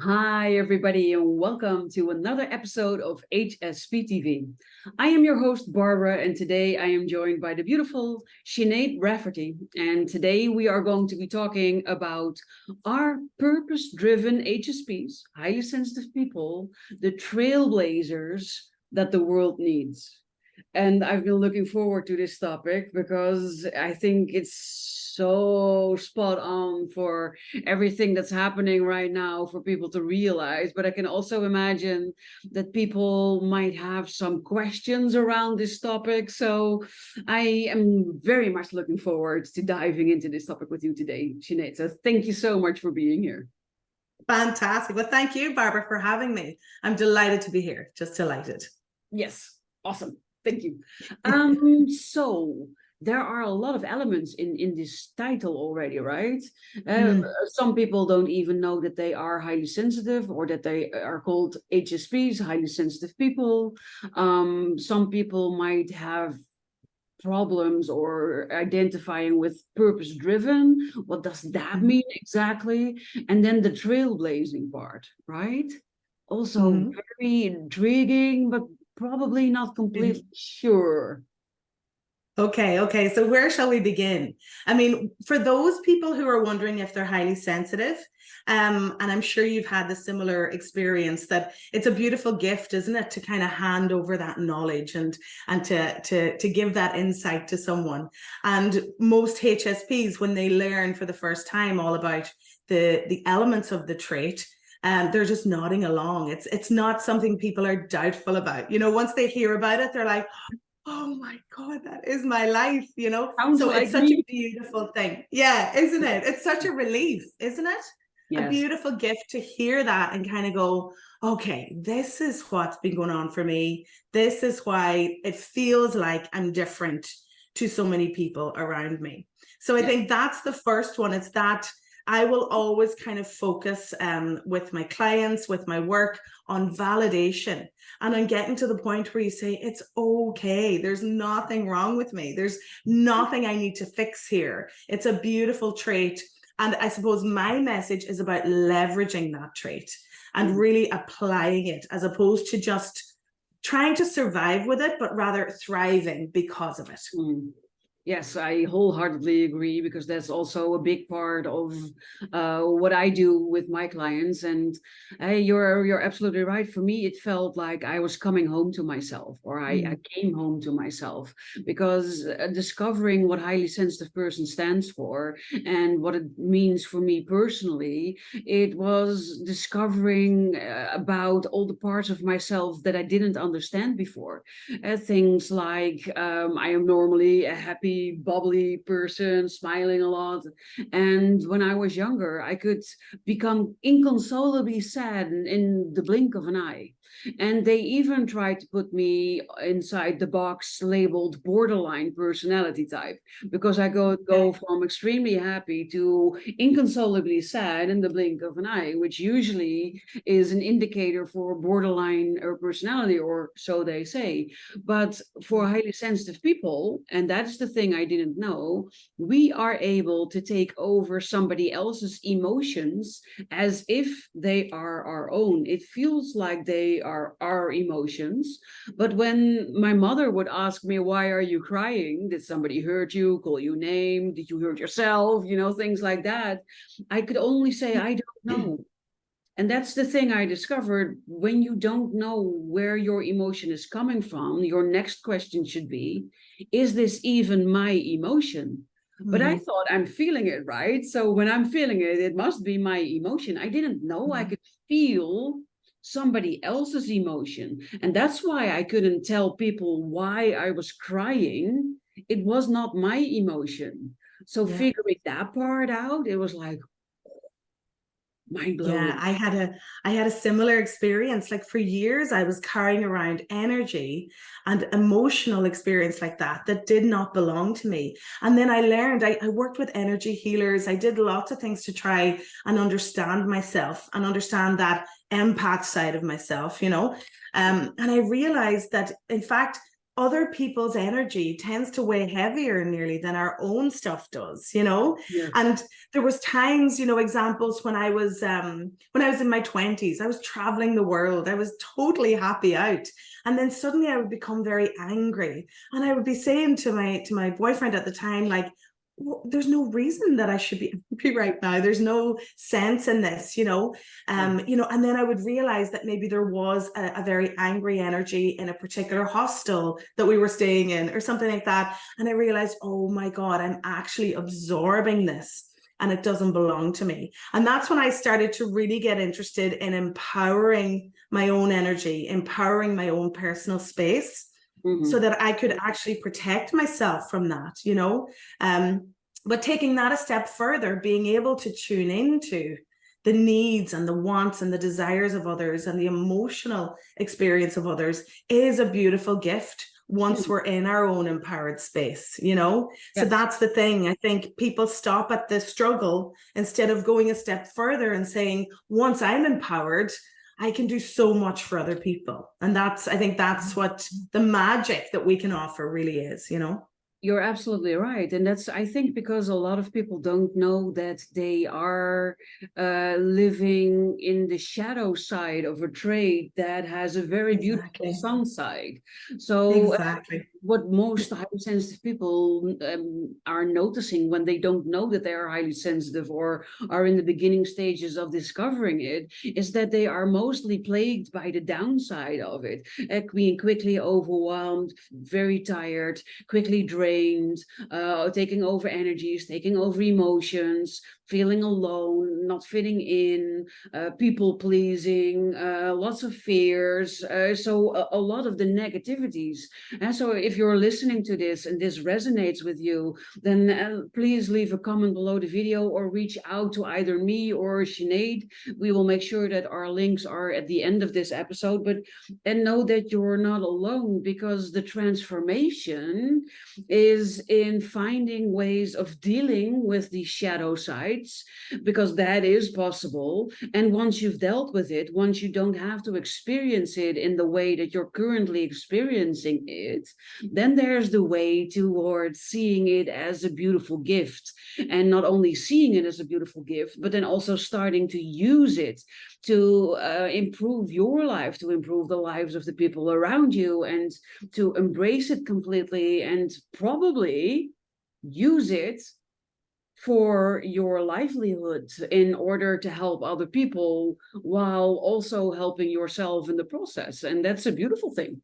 Hi, everybody, and welcome to another episode of HSP TV. I am your host, Barbara, and today I am joined by the beautiful Sinead Rafferty. And today we are going to be talking about our purpose-driven HSPs, highly sensitive people, the trailblazers that the world needs. And I've been looking forward to this topic because I think it's so spot on for everything that's happening right now for people to realize. But I can also imagine that people might have some questions around this topic. So I am very much looking forward to diving into this topic with you today, Sinead. So thank you so much for being here. Fantastic. Well, thank you, Barbara, for having me. I'm delighted to be here. Just delighted. Yes. Awesome. Thank you. So there are a lot of elements in this title already, right? Some people don't even know that they are highly sensitive or that they are called HSPs, highly sensitive people. Some people might have problems or identifying with purpose driven. What does that mean exactly? And then the trailblazing part, right? Also very intriguing, but probably not completely sure. Okay. So where shall we begin? I mean, for those people who are wondering if they're highly sensitive, and I'm sure you've had the similar experience, that it's a beautiful gift, isn't it, to kind of hand over that knowledge and to give that insight to someone. And most HSPs, when they learn for the first time all about the elements of the trait, they're just nodding along. It's not something people are doubtful about. You know, once they hear about it, they're like, oh my God, that is my life, you know? Sounds so like it's such me. a beautiful thing. Yeah, isn't it? It's such a relief, isn't it? A Yes. beautiful gift to hear that and kind of go, okay, this is what's been going on for me. This is why it feels like I'm different to so many people around me. So I think that's the first one. It's that I will always kind of focus with my clients, with my work, on validation and on getting to the point where you say, it's okay. There's nothing wrong with me. There's nothing I need to fix here. It's a beautiful trait. And I suppose my message is about leveraging that trait and really applying it, as opposed to just trying to survive with it, but rather thriving because of it. Yes, I wholeheartedly agree, because that's also a big part of what I do with my clients. And you're absolutely right. For me, it felt like I was coming home to myself, or I came home to myself, because discovering what highly sensitive person stands for and what it means for me personally, it was discovering about all the parts of myself that I didn't understand before. Things like I am normally a happy, bubbly person, smiling a lot. And when I was younger, I could become inconsolably sad in the blink of an eye. And they even tried to put me inside the box labeled borderline personality type, because I go from extremely happy to inconsolably sad in the blink of an eye, which usually is an indicator for borderline or personality, or so they say. But for highly sensitive people, and that's the thing I didn't know, we are able to take over somebody else's emotions as if they are our own. It feels like they are our emotions. But when my mother would ask me, why are you crying? Did somebody hurt you, call you name? Did you hurt yourself? You know, things like that. I could only say, I don't know. And that's the thing I discovered. When you don't know where your emotion is coming from, your next question should be, is this even my emotion? But I thought, I'm feeling it, right? So when I'm feeling it, it must be my emotion. I didn't know I could feel somebody else's emotion. And that's why I couldn't tell people why I was crying. It was not my emotion. So figuring that part out, it was like, mind blowing. Yeah, I had a similar experience. Like for years, I was carrying around energy and emotional experience like that did not belong to me. And then I learned, I worked with energy healers. I did lots of things to try and understand myself and understand that empath side of myself, you know. And I realized that, in fact, other people's energy tends to weigh heavier nearly than our own stuff does, you know. Yes. And there was times, you know, examples when I was in my 20s, I was traveling the world, I was totally happy out, and then suddenly I would become very angry, and I would be saying to my boyfriend at the time, like, well, there's no reason that I should be angry right now. There's no sense in this, you know. You know, and then I would realize that maybe there was a very angry energy in a particular hostel that we were staying in or something like that. And I realized, oh my God, I'm actually absorbing this and it doesn't belong to me. And that's when I started to really get interested in empowering my own energy, empowering my own personal space. So that I could actually protect myself from that, you know. But taking that a step further, being able to tune into the needs and the wants and the desires of others and the emotional experience of others is a beautiful gift once we're in our own empowered space, you know. So that's the thing. I think people stop at the struggle instead of going a step further and saying, once I'm empowered, I can do so much for other people. And I think that's what the magic that we can offer really is, you know. You're absolutely right. And that's, I think, because a lot of people don't know that they are living in the shadow side of a trait that has a very beautiful sun side. So what most highly sensitive people are noticing when they don't know that they are highly sensitive or are in the beginning stages of discovering it is that they are mostly plagued by the downside of it, being quickly overwhelmed, very tired, quickly drained, taking over energies, taking over emotions, feeling alone, not fitting in, people pleasing, lots of fears, so a lot of the negativities. And so if you're listening to this and this resonates with you, then please leave a comment below the video or reach out to either me or Sinead. We will make sure that our links are at the end of this episode, and know that you're not alone, because the transformation is in finding ways of dealing with the shadow sides, because that is possible. And once you've dealt with it, once you don't have to experience it in the way that you're currently experiencing it, then there's the way towards seeing it as a beautiful gift. And not only seeing it as a beautiful gift, but then also starting to use it to improve your life, to improve the lives of the people around you, and to embrace it completely, and probably use it for your livelihood in order to help other people while also helping yourself in the process. And that's a beautiful thing.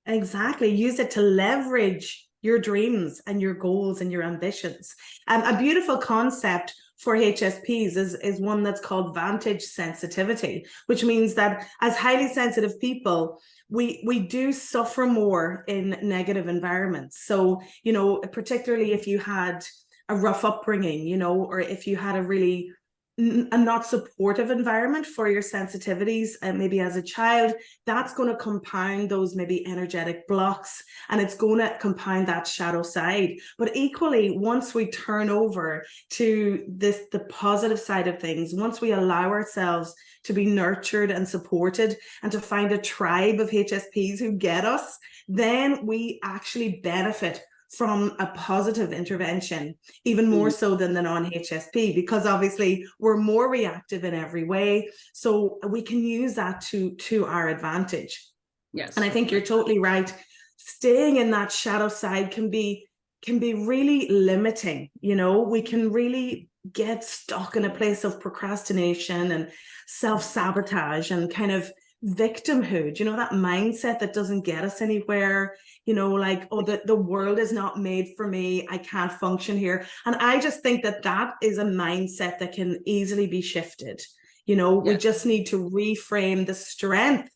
Exactly. Use it to leverage your dreams and your goals and your ambitions. A beautiful concept for HSPs is one that's called vantage sensitivity, which means that as highly sensitive people, we do suffer more in negative environments. So, you know, particularly if you had a rough upbringing, you know, or if you had a not supportive environment for your sensitivities, and maybe as a child, that's going to compound those maybe energetic blocks, and it's going to compound that shadow side. But equally, once we turn over to the positive side of things, once we allow ourselves to be nurtured and supported and to find a tribe of HSPs who get us, then we actually benefit from a positive intervention, even more so than the non-HSP, because obviously we're more reactive in every way. So we can use that to our advantage. Yes. And I think you're totally right. Staying in that shadow side can be really limiting. You know, we can really get stuck in a place of procrastination and self-sabotage and kind of victimhood, you know, that mindset that doesn't get us anywhere, you know, like, oh, the world is not made for me, I can't function here. And I just think that is a mindset that can easily be shifted. You know, we just need to reframe the strength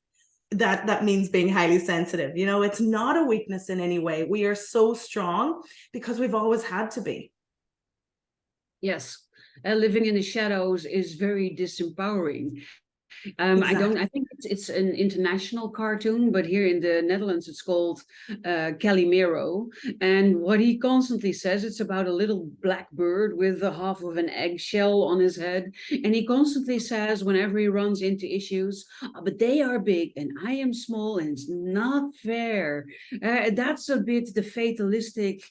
that means being highly sensitive. You know, it's not a weakness in any way. We are so strong because we've always had to be. Yes. Living in the shadows is very disempowering. Exactly. I think it's an international cartoon, but here in the Netherlands it's called Calimero. And what he constantly says, it's about a little black bird with the half of an eggshell on his head. And he constantly says, whenever he runs into issues, "Oh, but they are big and I am small and it's not fair." That's a bit the fatalistic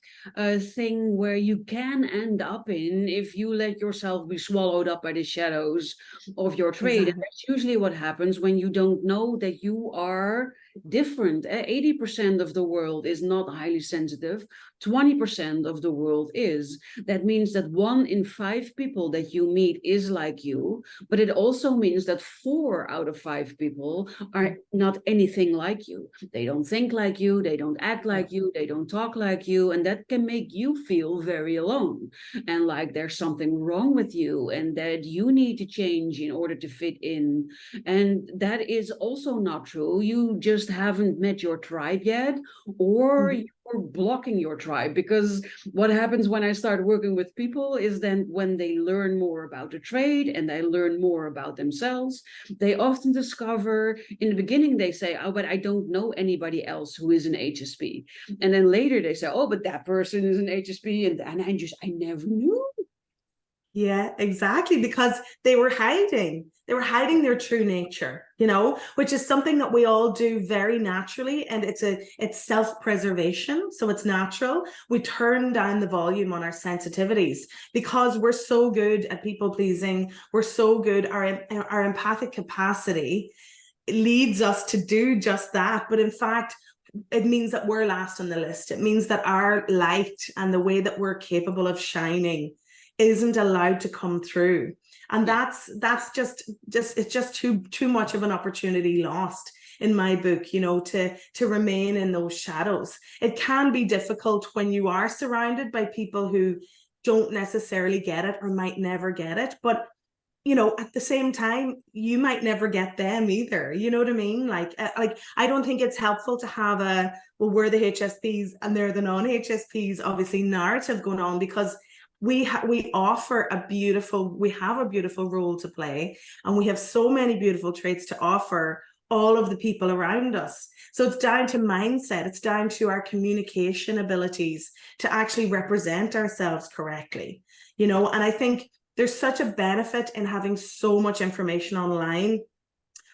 thing where you can end up in if you let yourself be swallowed up by the shadows of your trade. And Exactly. that's usually what happens when you don't know that you are different. 80% of the world is not highly sensitive, 20% of the world is. That means that 1 in 5 people that you meet is like you, but it also means that 4 out of 5 people are not anything like you. They don't think like you, they don't act like you, they don't talk like you, and that can make you feel very alone and like there's something wrong with you and that you need to change in order to fit in. And that is also not true. You just haven't met your tribe yet, or Mhm. you're blocking your tribe. Because what happens when I start working with people is then when they learn more about the trade and they learn more about themselves, they often discover in the beginning, they say, "Oh, but I don't know anybody else who is an HSP." And then later they say, "Oh, but that person is an HSP." And I never knew. Yeah, exactly. Because they were hiding. They were hiding their true nature, which is something that we all do very naturally. And it's self-preservation. So it's natural. We turn down the volume on our sensitivities because we're so good at people pleasing. We're so good. Our empathic capacity leads us to do just that. But in fact, it means that we're last on the list. It means that our light and the way that we're capable of shining isn't allowed to come through. And Yeah. that's just it's just too much of an opportunity lost in my book, to remain in those shadows. It can be difficult when you are surrounded by people who don't necessarily get it or might never get it, but at the same time, you might never get them either. You know what I mean? Like I don't think it's helpful to have well, we're the HSPs and they're the non-HSPs, obviously, narrative going on, because we have a beautiful role to play, and we have so many beautiful traits to offer all of the people around us. So it's down to mindset. It's down to our communication abilities to actually represent ourselves correctly. And I think there's such a benefit in having so much information online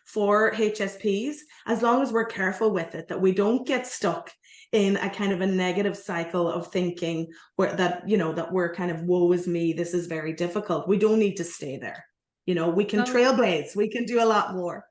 for HSPs, as long as we're careful with it, that we don't get stuck in a kind of a negative cycle of thinking that we're kind of, woe is me, this is very difficult. We don't need to stay there. We can No, trailblaze, we can do a lot more.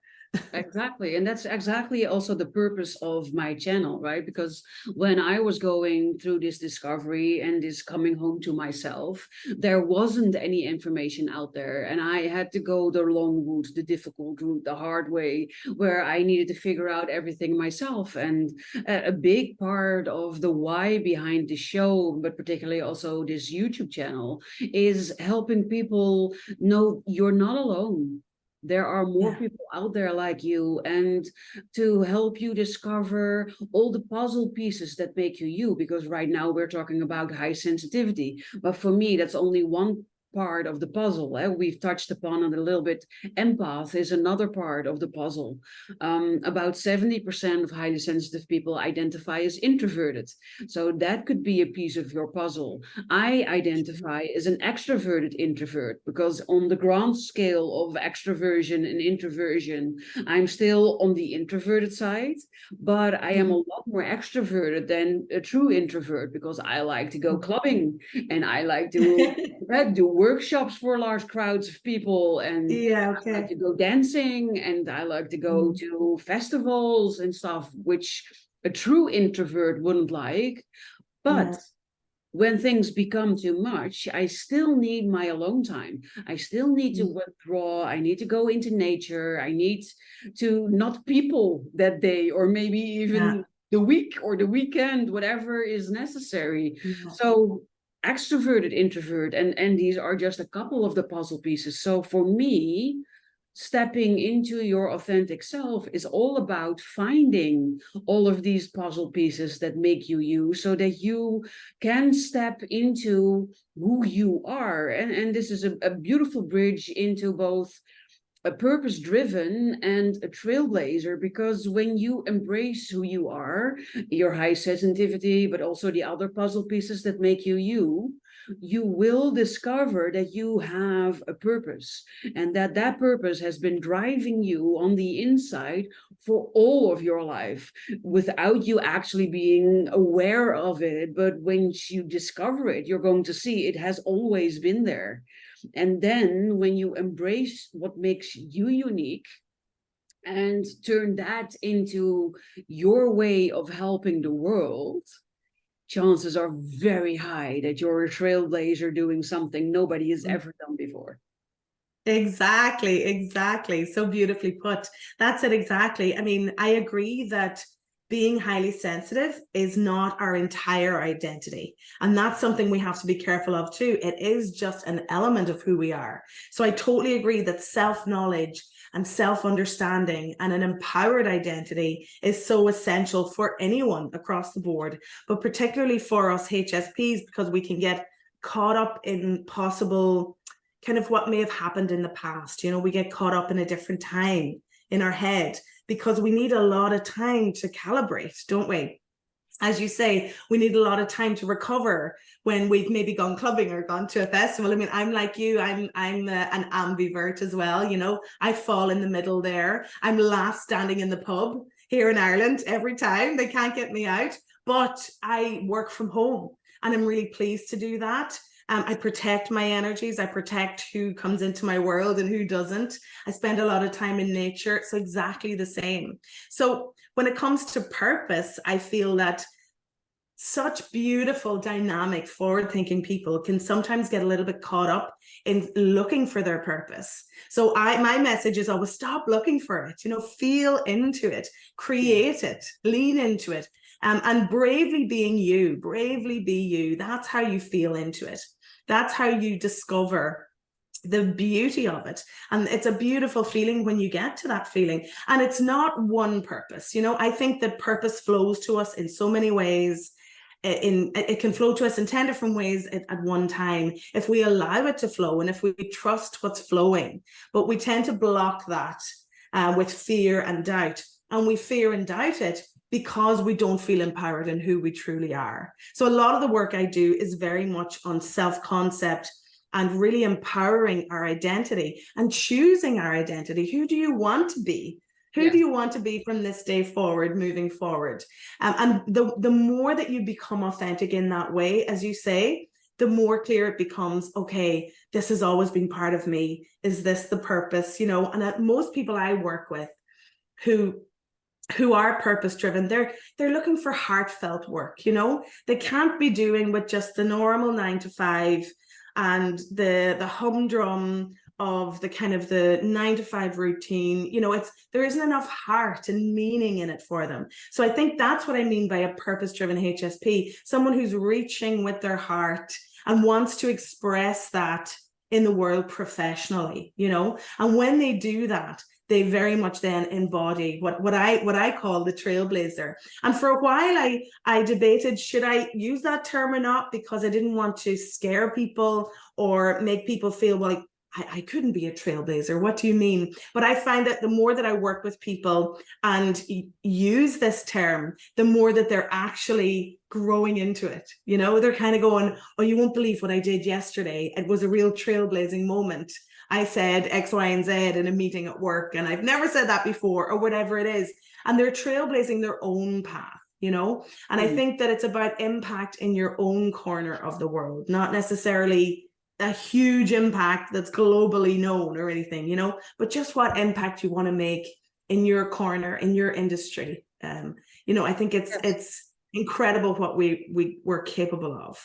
exactly. And that's exactly also the purpose of my channel, right? Because when I was going through this discovery and this coming home to myself, there wasn't any information out there. And I had to go the long route, the difficult route, the hard way, where I needed to figure out everything myself. And a big part of the why behind the show, but particularly also this YouTube channel, is helping people know you're not alone. There are more Yeah. people out there like you, and to help you discover all the puzzle pieces that make you you. Because right now we're talking about high sensitivity, but for me, that's only one part of the puzzle. We've touched upon it a little bit. Empath is another part of the puzzle. About 70% of highly sensitive people identify as introverted. So that could be a piece of your puzzle. I identify as an extroverted introvert because on the grand scale of extroversion and introversion, I'm still on the introverted side, but I am a lot more extroverted than a true introvert because I like to go clubbing and I like to do workshops for large crowds of people, and Yeah, I like okay. to go dancing, and I like to go to festivals and stuff, which a true introvert wouldn't like. But Yeah. when things become too much, I still need my alone time. I still need to withdraw. I need to go into nature. I need to not people that day, or maybe Yeah. even the week or the weekend, whatever is necessary. Yeah. So extroverted, introvert, and these are just a couple of the puzzle pieces. So for me, stepping into your authentic self is all about finding all of these puzzle pieces that make you you, so that you can step into who you are. And this is a beautiful bridge into both a purpose driven and a trailblazer, because when you embrace who you are, your high sensitivity, but also the other puzzle pieces that make you you, you will discover that you have a purpose, and that that purpose has been driving you on the inside for all of your life without you actually being aware of it. But when you discover it, you're going to see it has always been there. And then when you embrace what makes you unique and turn that into your way of helping the world, chances are very high that you're a trailblazer doing something nobody has ever done before. Exactly, exactly. So beautifully put. That's it exactly. I mean, I agree that being highly sensitive is not our entire identity. And that's something we have to be careful of too. It is just an element of who we are. So I totally agree that self-knowledge and self-understanding and an empowered identity is so essential for anyone across the board, but particularly for us HSPs, because we can get caught up in possible kind of what may have happened in the past. You know, we get caught up in a different time in our head because we need a lot of time to calibrate, don't we? As you say, we need a lot of time to recover when we've maybe gone clubbing or gone to a festival. I mean, I'm like you, I'm an ambivert as well. You know, I fall in the middle there. I'm last standing in the pub here in Ireland every time. They can't get me out, but I work from home and I'm really pleased to do that. I protect my energies. I protect who comes into my world and who doesn't. I spend a lot of time in nature. So exactly the same. So when it comes to purpose, I feel that such beautiful, dynamic, forward-thinking people can sometimes get a little bit caught up in looking for their purpose. So my message is always stop looking for it, you know, feel into it, create it, lean into it, and bravely being you, bravely be you. That's how you feel into it. That's how you discover the beauty of it. And it's a beautiful feeling when you get to that feeling. And it's not one purpose. You know, I think that purpose flows to us in so many ways. It can flow to us in 10 different ways at one time if we allow it to flow and if we trust what's flowing. But we tend to block that with fear and doubt. And we fear and doubt it because we don't feel empowered in who we truly are. So a lot of the work I do is very much on self-concept and really empowering our identity and choosing our identity. Who do you want to be? Who do you want to be from this day forward, moving forward? And the more that you become authentic in that way, as you say, the more clear it becomes, okay, this has always been part of me. Is this the purpose? You know, and most people I work with who are purpose driven, they're looking for heartfelt work. You know, they can't be doing with just the normal 9 to 5 and the humdrum of the kind of the 9 to 5 routine. You know, there isn't enough heart and meaning in it for them. So I think that's what I mean by a purpose driven HSP, someone who's reaching with their heart and wants to express that in the world professionally, you know. And when they do that, they very much then embody what I call the trailblazer. And for a while I debated, should I use that term or not, because I didn't want to scare people or make people feel, well, I couldn't be a trailblazer. What do you mean? But I find that the more that I work with people and use this term, the more that they're actually growing into it. You know, they're kind of going, oh, you won't believe what I did yesterday. It was a real trailblazing moment. I said X, Y, and Z in a meeting at work, and I've never said that before, or whatever it is. And they're trailblazing their own path, you know? And I think that it's about impact in your own corner of the world, not necessarily a huge impact that's globally known or anything, you know, but just what impact you want to make in your corner, in your industry. You know, I think it's incredible what we're capable of.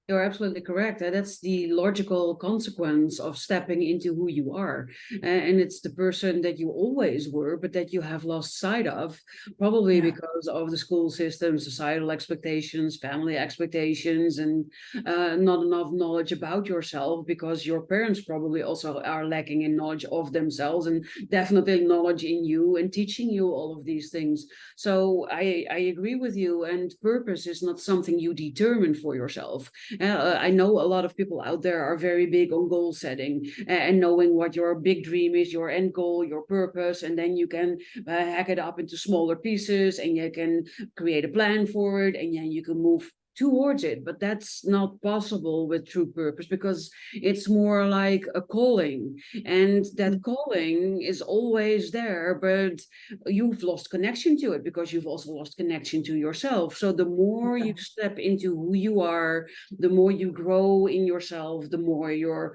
You're absolutely correct. That's the logical consequence of stepping into who you are. And it's the person that you always were, but that you have lost sight of, probably because of the school system, societal expectations, family expectations, and not enough knowledge about yourself, because your parents probably also are lacking in knowledge of themselves, and definitely knowledge in you and teaching you all of these things. So I agree with you. And purpose is not something you determine for yourself. I know a lot of people out there are very big on goal setting and knowing what your big dream is, your end goal, your purpose, and then you can hack it up into smaller pieces, and you can create a plan for it, and then you can move towards it. But that's not possible with true purpose, because it's more like a calling, and that calling is always there, but you've lost connection to it because you've also lost connection to yourself. So the more you step into who you are, the more you grow in yourself, the more you're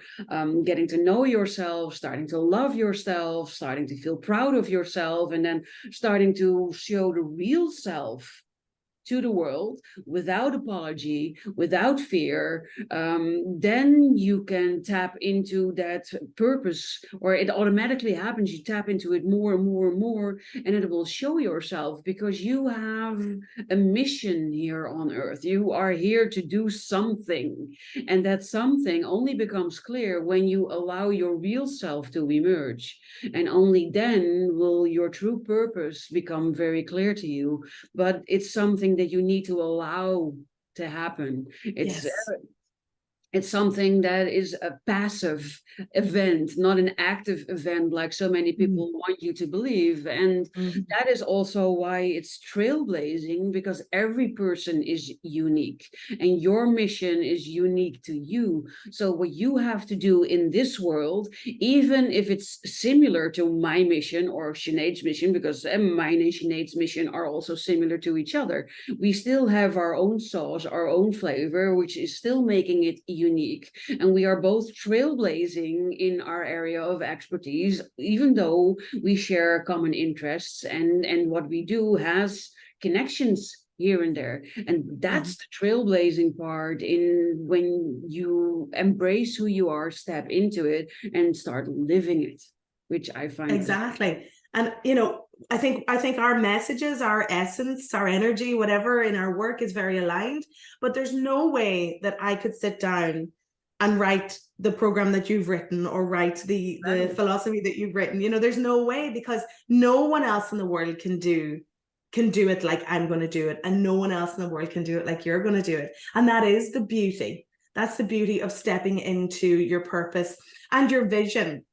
getting to know yourself, starting to love yourself, starting to feel proud of yourself, and then starting to show the real self to the world without apology, without fear, then you can tap into that purpose, or it automatically happens. You tap into it more and more and more, and it will show yourself, because you have a mission here on earth. You are here to do something, and that something only becomes clear when you allow your real self to emerge, and only then will your true purpose become very clear to you. But it's something that you need to allow to happen. It's something that is a passive event, not an active event like so many people want you to believe. And that is also why it's trailblazing, because every person is unique and your mission is unique to you. So what you have to do in this world, even if it's similar to my mission or Sinead's mission, because mine and Sinead's mission are also similar to each other, we still have our own sauce, our own flavor, which is still making it unique. And we are both trailblazing in our area of expertise, even though we share common interests, and what we do has connections here and there. And that's the trailblazing part, in when you embrace who you are, step into it, and start living it, which I find exactly. And you know, I think our messages, our essence, our energy, whatever in our work is very aligned, but there's no way that I could sit down and write the program that you've written, or write the philosophy that you've written. You know, there's no way, because no one else in the world can do it like I'm going to do it, and no one else in the world can do it like you're going to do it. And that is the beauty. That's the beauty of stepping into your purpose and your vision.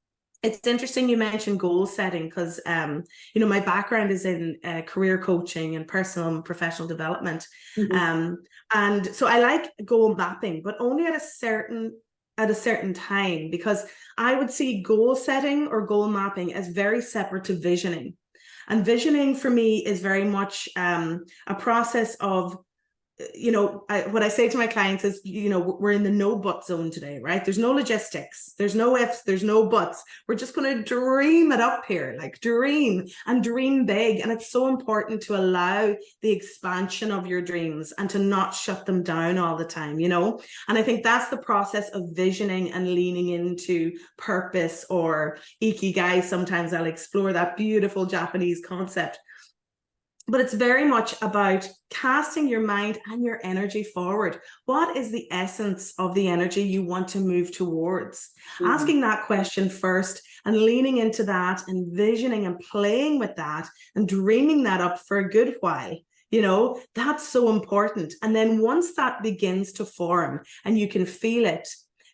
It's interesting you mentioned goal setting, because you know, my background is in career coaching and personal and professional development. And so I like goal mapping, but only at a certain time, because I would see goal setting or goal mapping as very separate to visioning. And visioning for me is very much a process of, you know, what I say to my clients is, you know, we're in the no but zone today, right? There's no logistics, there's no ifs, there's no buts. We're just going to dream it up here, like dream big. And it's so important to allow the expansion of your dreams and to not shut them down all the time, you know? And I think that's the process of visioning and leaning into purpose, or ikigai. Sometimes I'll explore that beautiful Japanese concept. But it's very much about casting your mind and your energy forward. What is the essence of the energy you want to move towards? Asking that question first, and leaning into that, and visioning and playing with that, and dreaming that up for a good while. You know, that's so important. And then once that begins to form and you can feel it,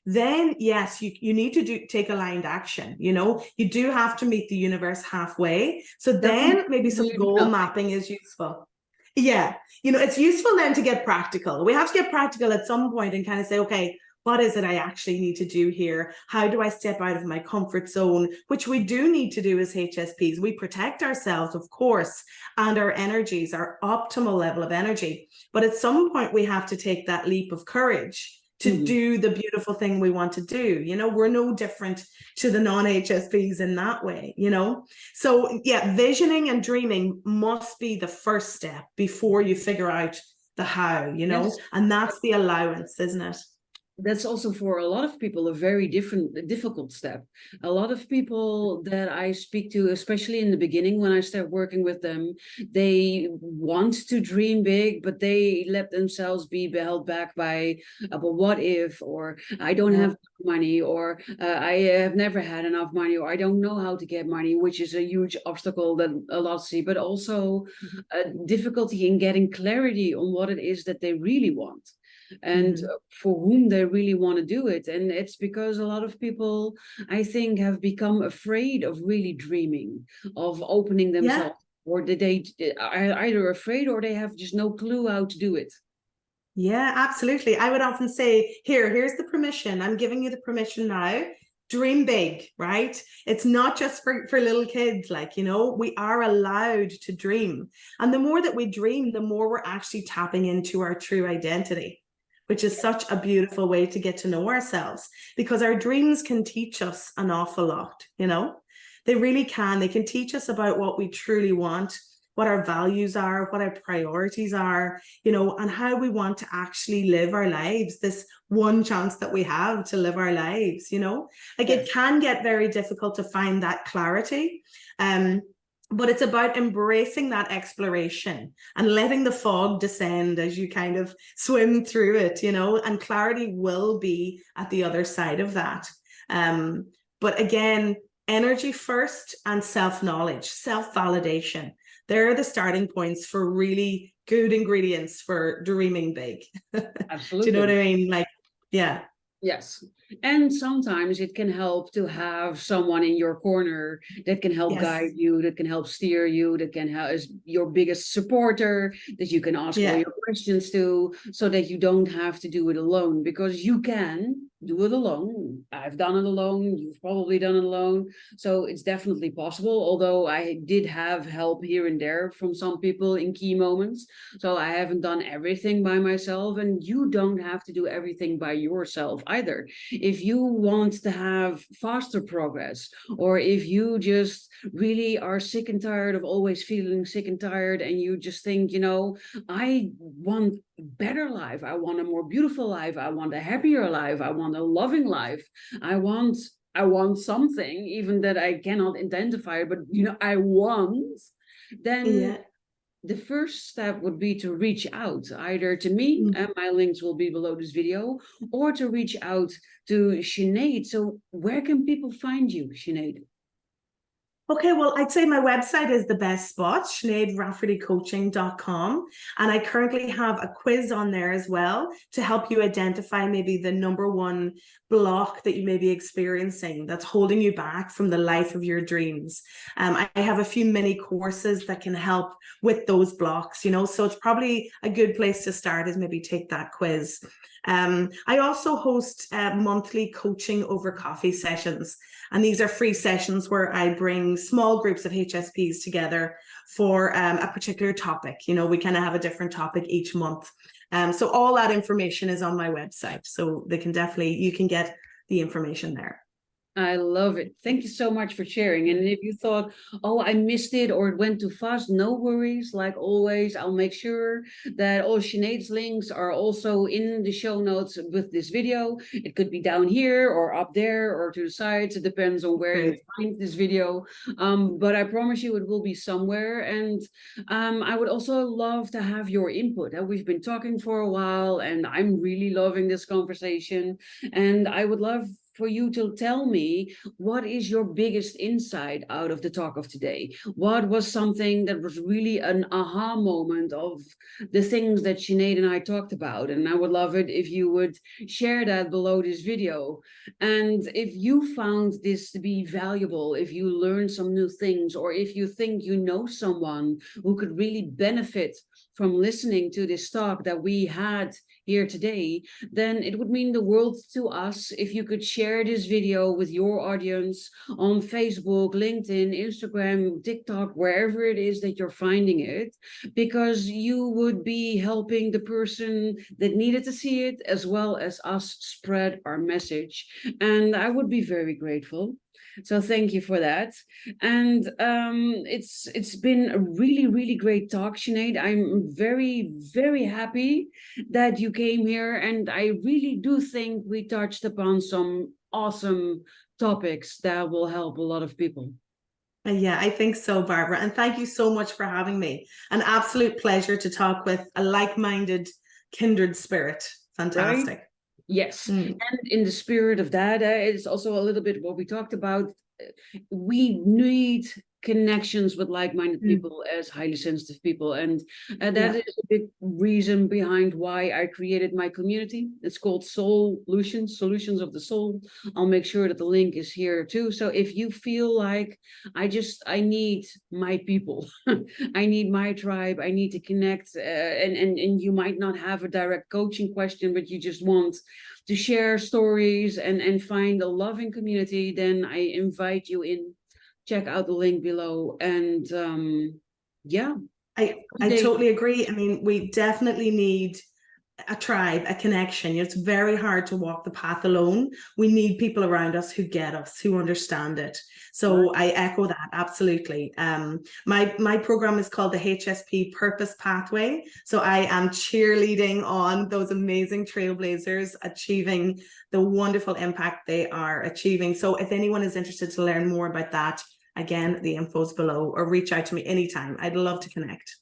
then yes, you need to take aligned action. You know, you do have to meet the universe halfway. So then maybe some goal mapping is useful. Yeah, you know, it's useful then to get practical. We have to get practical at some point and kind of say, okay, what is it I actually need to do here? How do I step out of my comfort zone? Which we do need to do as HSPs. We protect ourselves, of course, and our energies, our optimal level of energy. But at some point, we have to take that leap of courage to do the beautiful thing we want to do. You know, we're no different to the non-HSPs in that way, you know? So yeah, visioning and dreaming must be the first step before you figure out the how, you know? And that's the allowance, isn't it? That's also for a lot of people a very difficult step. A lot of people that I speak to, especially in the beginning when I start working with them, they want to dream big, but they let themselves be held back by, but what if, or I don't have money, or I have never had enough money, or I don't know how to get money, which is a huge obstacle that a lot see, but also a difficulty in getting clarity on what it is that they really want. and for whom they really want to do it. And it's because a lot of people, I think, have become afraid of really dreaming, of opening themselves, or they are either afraid or they have just no clue how to do it. Yeah, absolutely. I would often say, here's the permission. I'm giving you the permission now. Dream big, right? It's not just for little kids. Like, you know, we are allowed to dream. And the more that we dream, the more we're actually tapping into our true identity, which is such a beautiful way to get to know ourselves, because our dreams can teach us an awful lot, you know? They really can. They can teach us about what we truly want, what our values are, what our priorities are, you know, and how we want to actually live our lives, this one chance that we have to live our lives, you know. Like, it can get very difficult to find that clarity. But it's about embracing that exploration and letting the fog descend as you kind of swim through it, you know, and clarity will be at the other side of that. But again, energy first and self-knowledge, self-validation. They're the starting points for really good ingredients for dreaming big. Absolutely. Do you know what I mean? Like, yeah. Yes. And sometimes it can help to have someone in your corner that can help guide you, that can help steer you, that can help as your biggest supporter, that you can ask all your questions to, so that you don't have to do it alone, because you can do it alone. I've done it alone. You've probably done it alone. So it's definitely possible, although I did have help here and there from some people in key moments. So I haven't done everything by myself, and you don't have to do everything by yourself either. If you want to have faster progress, or if you just really are sick and tired of always feeling sick and tired, and you just think, you know, I want a better life, I want a more beautiful life, I want a happier life, I want a loving life, I want something even that I cannot identify, but you know, I want, then the first step would be to reach out either to me, and my links will be below this video, or to reach out to Sinead. So where can people find you, Sinead? Okay, well, I'd say my website is the best spot, SineadRaffertyCoaching.com. And I currently have a quiz on there as well to help you identify maybe the #1 block that you may be experiencing that's holding you back from the life of your dreams. I have a few mini courses that can help with those blocks, you know, so it's probably a good place to start is maybe take that quiz. I also host monthly coaching over coffee sessions. And these are free sessions where I bring small groups of HSPs together for a particular topic. You know, we kind of have a different topic each month. So all that information is on my website. So they can you can get the information there. I love it. Thank you so much for sharing. And if you thought, oh, I missed it or it went too fast, no worries. Like always, I'll make sure that all Sinead's links are also in the show notes with this video. It could be down here or up there or to the sides. It depends on where you find this video. But I promise you it will be somewhere. And I would also love to have your input. We've been talking for a while and I'm really loving this conversation. And I would love for you to tell me, what is your biggest insight out of the talk of today? What was something that was really an aha moment of the things that Sinead and I talked about? And I would love it if you would share that below this video. And if you found this to be valuable, if you learned some new things, or if you think you know someone who could really benefit from listening to this talk that we had here today, then it would mean the world to us if you could share this video with your audience on Facebook, LinkedIn, Instagram, TikTok, wherever it is that you're finding it, because you would be helping the person that needed to see it, as well as us spread our message. And I would be very grateful. So thank you for that. And it's been a really, really great talk, Sinead. I'm very, very happy that you came here. And I really do think we touched upon some awesome topics that will help a lot of people. Yeah, I think so, Barbara. And thank you so much for having me. An absolute pleasure to talk with a like-minded, kindred spirit. Fantastic. Right? Yes. And in the spirit of that, it's also a little bit what we talked about. We need connections with like-minded people as highly sensitive people. And that is a big reason behind why I created my community. It's called Solutions of the Soul. I'll make sure that the link is here too. So if you feel like I need my people, I need my tribe, I need to connect, and you might not have a direct coaching question, but you just want to share stories and find a loving community, then I invite you in. Check out the link below. And I totally agree. I mean, we definitely need a tribe, a connection. It's very hard to walk the path alone. We need people around us who get us, who understand it. So I echo that absolutely. My program is called the HSP Purpose Pathway. So I am cheerleading on those amazing trailblazers achieving the wonderful impact they are achieving. So if anyone is interested to learn more about that, again, the info's below, or reach out to me anytime. I'd love to connect.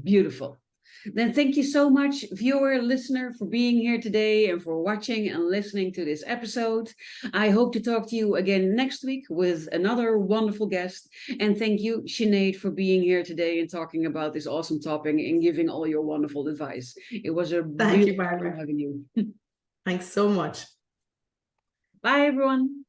Beautiful. Then thank you so much, viewer, listener, for being here today and for watching and listening to this episode. I hope to talk to you again next week with another wonderful guest. And thank you, Sinead, for being here today and talking about this awesome topic and giving all your wonderful advice. It was a Thank you, real Barbara. pleasure having you. Thanks so much. Bye, everyone.